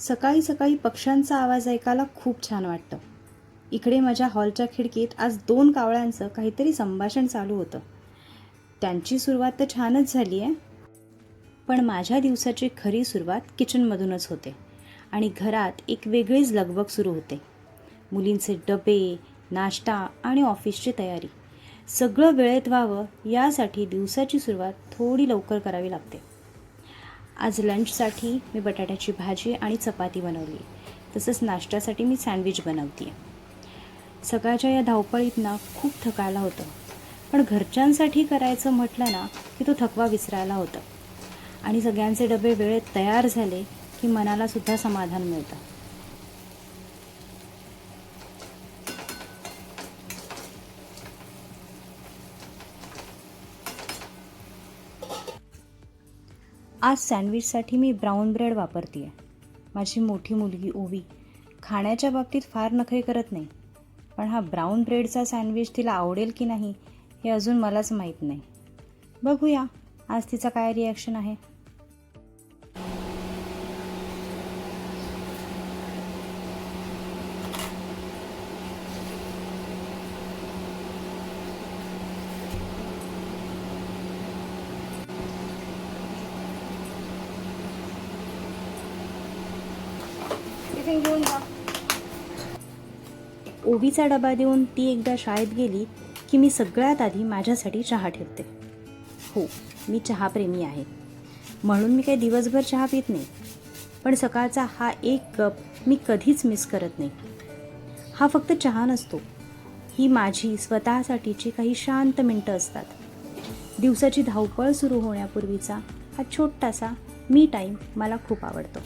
सकाळी सकाळी पक्ष्यांचा आवाज ऐकायला खूप छान वाटतं. इकडे माझ्या हॉलच्या खिडकीत आज 2 कावळ्यांचं काहीतरी संभाषण चालू होतं. त्यांची सुरुवात तर छानच झाली आहे, पण माझ्या दिवसाची खरी सुरुवात किचनमधूनच होते आणि घरात एक वेगळीच लगबग सुरू होते. मुलींचे डबे, नाश्ता आणि ऑफिसची तयारी सगळं वेळेत व्हावं यासाठी दिवसाची सुरुवात थोडी लवकर करावी लागते. आज लंचसाठी मी बटाट्याची भाजी आणि चपाती बनवली. तसंच नाश्त्यासाठी मी सँडविच बनवते आहे. सकाळच्या या धावपळीत ना खूप थकायला होतं, पण घरच्यांसाठी करायचं म्हटलं ना की तो थकवा विसरायला होतं आणि सगळ्यांचे डबे वेळेत तयार झाले की मनाला सुद्धा समाधान मिळतं. आज सँडविचसाठी मी ब्राऊन ब्रेड वापरते आहे. माझी मोठी मुलगी ओवी खाण्याच्या बाबतीत फार नखरे करत नाही, पण हा ब्राऊन ब्रेडचा सँडविच तिला आवडेल की नाही हे अजून मलाच माहीत नाही. बघूया आज तिचा काय रिॲक्शन आहे. ओवीचा डबा देऊन ती एकदा शाळेत गेली की मी सगळ्यात आधी माझ्यासाठी चहा ठेवते. हो, मी चहाप्रेमी आहे, म्हणून मी काही दिवसभर चहा पित नाही, पण सकाळचा हा 1 कप मी कधीच मिस करत नाही. हा फक्त चहा नसतो, ही माझी स्वतःसाठीची काही शांत मिनटं असतात. दिवसाची धावपळ सुरू होण्यापूर्वीचा हा छोटासा मी टाईम मला खूप आवडतो.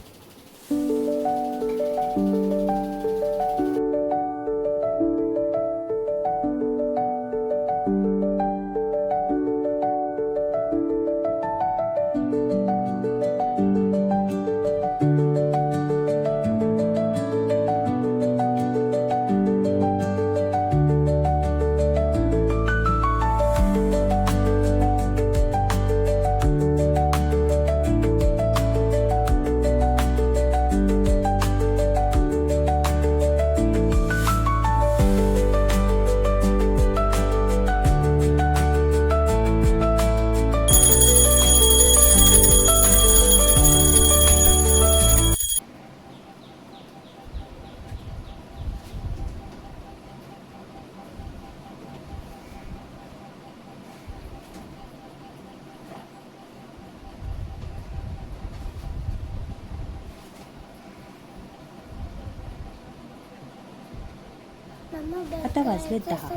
आता वाजलेत 10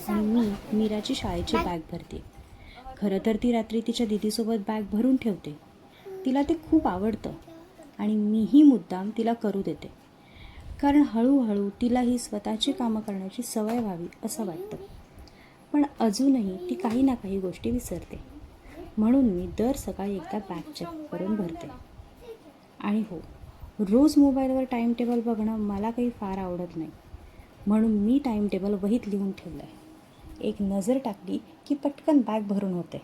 आणि मी मीराची शाळेची बॅग भरते. खरं तर ती रात्री तिच्या दीदीसोबत बॅग भरून ठेवते. तिला ते खूप आवडतं आणि मीही मुद्दाम तिला करू देते, कारण हळूहळू तिलाही स्वतःची कामं करण्याची सवय व्हावी असं वाटतं. पण अजूनही ती काही ना काही गोष्टी विसरते, म्हणून मी दर सकाळी एकदा बॅग चेक करून भरते. आणि हो, रोज मोबाईलवर टाईम टेबल बघणं मला काही फार आवडत नाही, म्हणून मी टाईम टेबल वहीत लिहून ठेवलं आहे. एक नजर टाकली की पटकन बॅग भरून होते.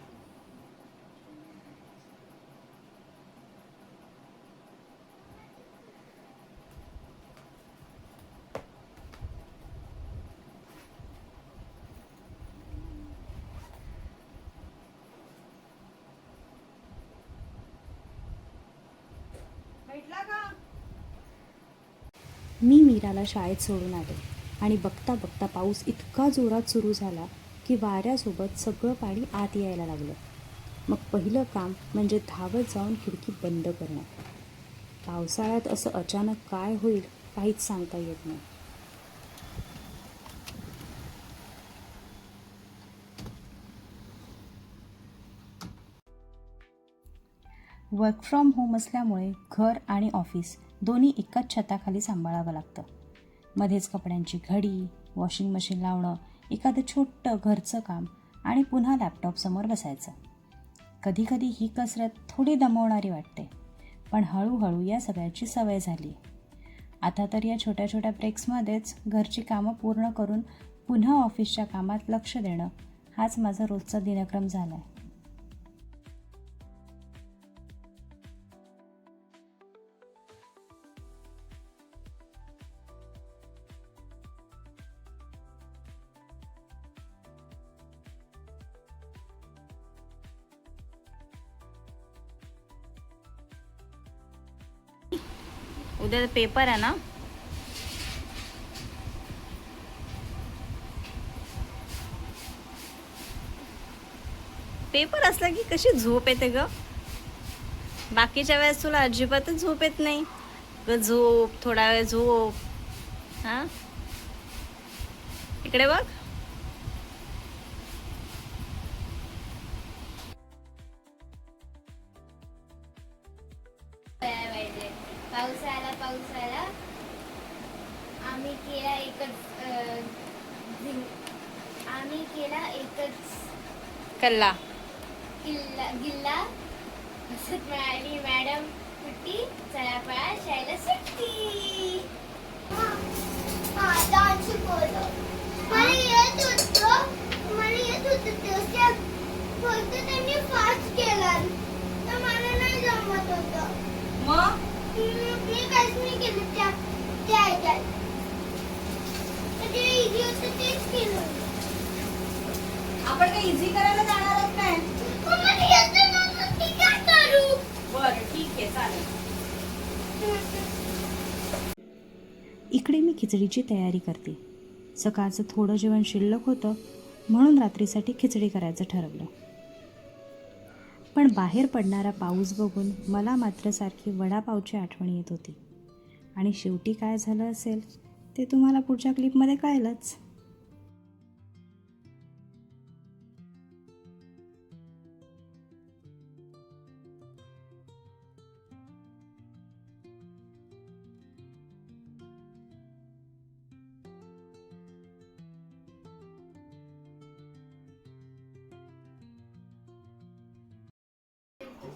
मी मीराला शाळेत सोडून आले आणि बघता बघता पाऊस इतका जोरात सुरू झाला की वाऱ्यासोबत सगळं पाणी आत यायला लागलं. मग पहिलं काम म्हणजे धावत जाऊन खिडकी बंद करणं. पावसाळ्यात असं अचानक काय होईल काहीच सांगता येत नाही. वर्क फ्रॉम होम असल्यामुळे घर आणि ऑफिस दोन्ही एकाच छताखाली सांभाळावं लागतं. मध्येच कपड्यांची घडी, वॉशिंग मशीन लावणं, एखादं छोटं घरचं काम आणि पुन्हा लॅपटॉपसमोर बसायचं. कधीकधी ही कसरत थोडी दमवणारी वाटते, पण हळूहळू या सगळ्याची सवय झाली. आता तर या छोट्या छोट्या ब्रेक्समध्येच घरची कामं पूर्ण करून पुन्हा ऑफिसच्या कामात लक्ष देणं हाच माझा रोजचा दिनक्रम झाला आहे. उद्या पेपर आहे ना. पेपर असला की कशी झोप येते ग. बाकीच्या वेळेस तुला अजिबातच झोप येत नाही ग. झोप, थोडा वेळ झोप. हा, इकडे बघ. पाऊस आला. आम्ही केला एकच कल्ला. गिल्ला. हसत मिळाली मॅडम कुट्टी. चला पळा शाळेला सुट्टी. डान्स शिकवलं. मला येत होतं ते स्टेप. फक्त त्यांनी फास्ट केला तर मला नाही जमत होतं. मग मी काहीच नाही केलं त्या ऐकायला. ते इझी होतं तेच केलं. आपण काही इझी करायला जाणार आहोत काय? मला येतं ना, मी काय करू? बरं ठीक आहे, चालेल. इकडे मी खिचडीची तयारी करते. सकाळचं थोडं जेवण शिल्लक होतं म्हणून रात्रीसाठी खिचडी करायचं ठरवलं. पण बाहेर पडणारा पाऊस बघून मला मात्र सारखी वडापावची आठवण येत होती. आणि शेवटी काय झालं असेल ते तुम्हाला पुढच्या क्लिपमध्ये कळेलच.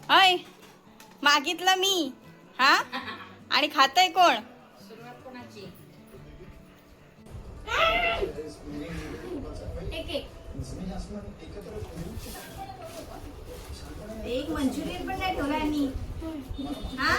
अय, मागितलं मी. हा, आणि खातय कोण? एक मंचुरियन पण नाही ठेवला यांनी. हा,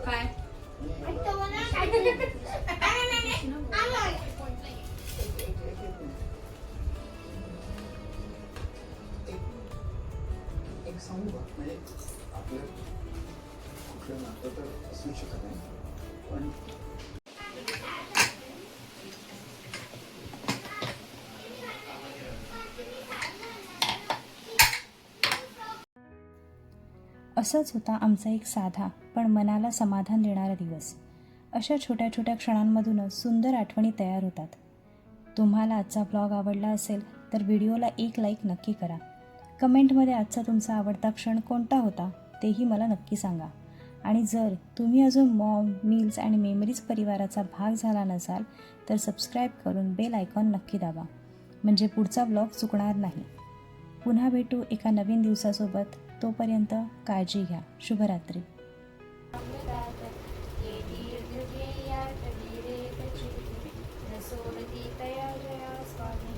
काय एक सांगू का, म्हणजे आपलं कुठलं नातं तर असू शकत नाही, पण असंच होता आमचा एक साधा पण मनाला समाधान देणारा दिवस. अशा छोट्या छोट्या क्षणांमधूनच सुंदर आठवणी तयार होतात. तुम्हाला आजचा ब्लॉग आवडला असेल तर व्हिडिओला एक लाईक नक्की करा. कमेंटमध्ये आजचा तुमचा आवडता क्षण कोणता होता तेही मला नक्की सांगा. आणि जर तुम्ही अजून मॉम, मील्स आणि मेमरीज परिवाराचा भाग झाला नसाल तर सबस्क्राईब करून बेल आयकॉन नक्की दाबा, म्हणजे पुढचा ब्लॉग चुकणार नाही. पुन्हा भेटू एका नवीन दिवसासोबत. तोपर्यंत काळजी घ्या. शुभरात्री. सोडती तया जया स्वामी